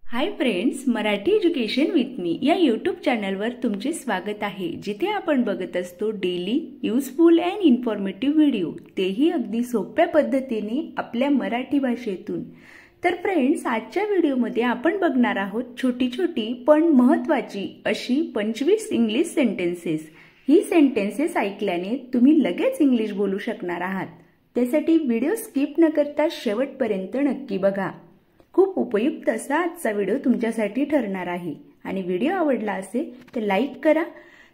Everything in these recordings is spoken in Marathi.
Hi friends, Marathi education with me या यूट्यूब चॅनलवर तुमचे स्वागत आहे, जिथे आपण बघत असतो daily useful and informative video, तेही अगदी सोप्या पद्धतीने आपल्या मराठी भाषेतून। तर फ्रेंड्स, आजच्या व्हिडिओमध्ये आपण बघणार आहोत छोटी छोटी पण महत्त्वाची अशी 25 इंग्लिश सेंटेन्सेस। ही सेंटेन्सेस ऐकल्याने तुम्ही लगेच इंग्लिश बोलू शकणार आहात। त्यासाठी व्हिडिओ स्किप न करता शेवटपर्यंत नक्की बघा। खूप उपयुक्त असा आजचा व्हिडिओ तुमच्यासाठी ठरणार आहे। आणि व्हिडिओ आवडला असेल तर लाईक करा,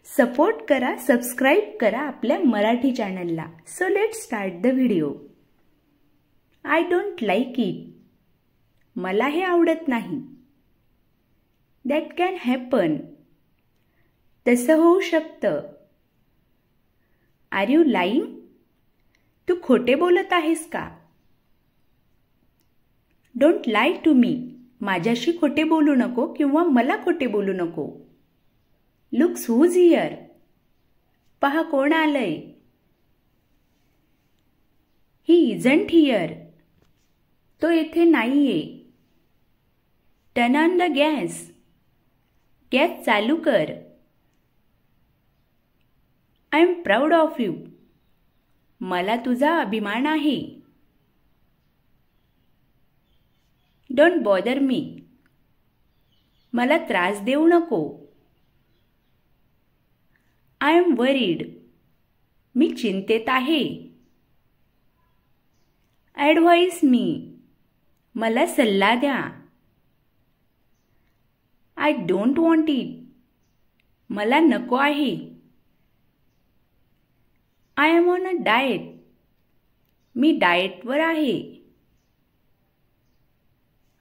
सपोर्ट करा, सबस्क्राइब करा आपल्या मराठी चॅनलला। So let's start the video. I don't like it, मला हे आवडत नाही। दॅट कॅन हॅपन, तसं होऊ शकतं। आर यू लाइंग, तू खोटे बोलत आहेस का? डोंट लाय टू मी, माझ्याशी खोटे बोलू नको किंवा मला खोटे बोलू नको। लुक्स हुज हियर, पहा कोण आलंय। ही इजंट हियर, तो येथे नाहीये। Turn on the gas, gas चालू कर। I am proud of you, मला तुझा अभिमान आहे। डोंट बॉदर मी, मला त्रास देऊ नको। आय एम वरीड, मी चिंतेत आहे। ॲडवाइस मी, मला सल्ला द्या। आय डोंट वॉन्ट इट, मला नको आहे। I am on a diet, मी डाएटवर आहे।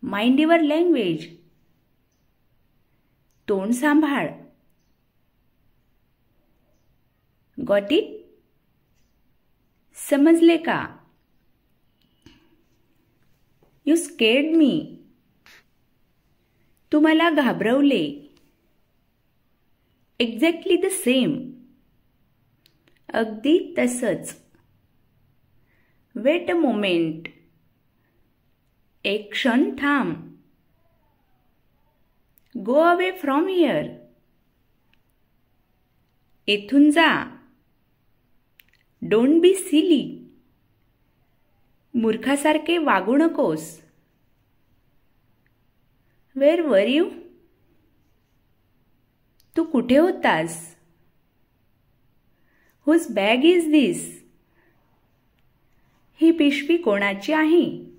माइंड युअर लँग्वेज, तोंड सांभाळ। गॉट इट, समजले का? यू स्केर्ड मी, तू मला घाबरवले। एक्झॅक्टली द सेम, अगदी तसंच। वेट अ मोमेंट, एक क्षण थांब। गो अवे फ्रॉम हियर, इथून जा। डोंट बी सिली, मूर्खासारखे वागू नकोस। वेअर वर यू, तू कुठे होतास? हुज बॅग इज दिस, ही पिशवी कोणाची आहे?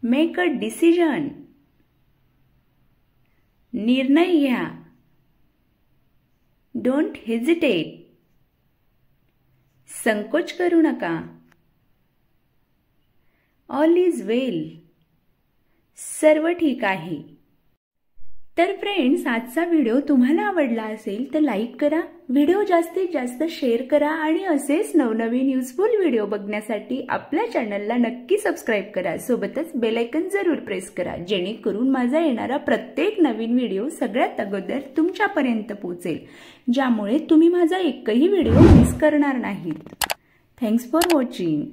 मेक अ डिसिजन, निर्णय घ्या। डोंट हेजिटेट, संकोच करू नका। ऑल इज वेल, सर्व ठीक आहे। तर फ्रेंड्स, आजचा व्हिडिओ तुम्हाला आवडला असेल तर लाईक करा, व्हिडिओ जास्तीत जास्त शेअर करा आणि असेच नवनवीन युजफुल व्हिडिओ बघण्यासाठी आपल्या चॅनलला नक्की सबस्क्राइब करा। सोबतच बेल आयकॉन जरूर प्रेस करा, जेणेकरून माझा येणारा प्रत्येक नवीन व्हिडिओ सगळ्यात अगोदर तुमच्यापर्यंत पोहोचेल, ज्यामुळे तुम्ही माझा एकही व्हिडिओ मिस करणार नाहीत। Thanks for watching.